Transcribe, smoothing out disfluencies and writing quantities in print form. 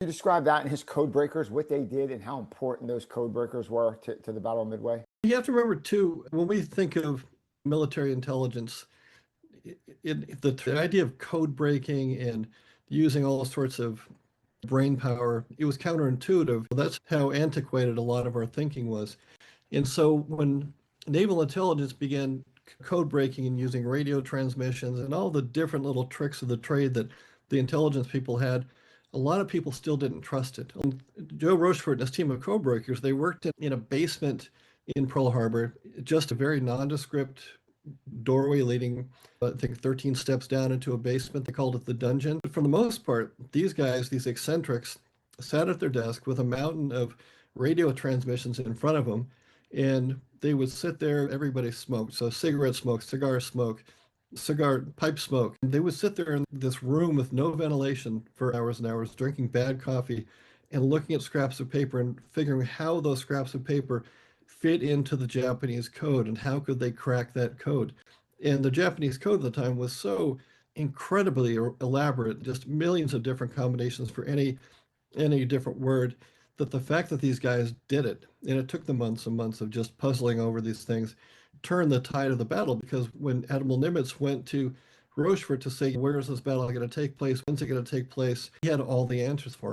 You describe that in his Codebreakers, what they did and how important those Codebreakers were to the Battle of Midway? You have to remember too, when we think of military intelligence, the idea of code breaking and using all sorts of brain power, it was counterintuitive. That's how antiquated a lot of our thinking was. And so when naval intelligence began code breaking and using radio transmissions and all the different little tricks of the trade that the intelligence people had, a lot of people still didn't trust it. Joe Rochefort and his team of code breakers, they worked in a basement in Pearl Harbor, just a very nondescript doorway leading, I think, 13 steps down into a basement. They called it the dungeon. But for the most part, these guys, these eccentrics, sat at their desk with a mountain of radio transmissions in front of them, and they would sit there. Everybody smoked. So cigarette smoke, cigar smoke, cigar pipe smoke. And they would sit there in this room with no ventilation for hours and hours, drinking bad coffee and looking at scraps of paper and figuring how those scraps of paper fit into the Japanese code and how could they crack that code. And the Japanese code at the time was so incredibly elaborate, just millions of different combinations for any different word, that the fact that these guys did it, and it took them months and months of just puzzling over these things, turned the tide of the battle. Because when Admiral Nimitz went to Rochefort to say, where is this battle going to take place? When's it going to take place? He had all the answers for him.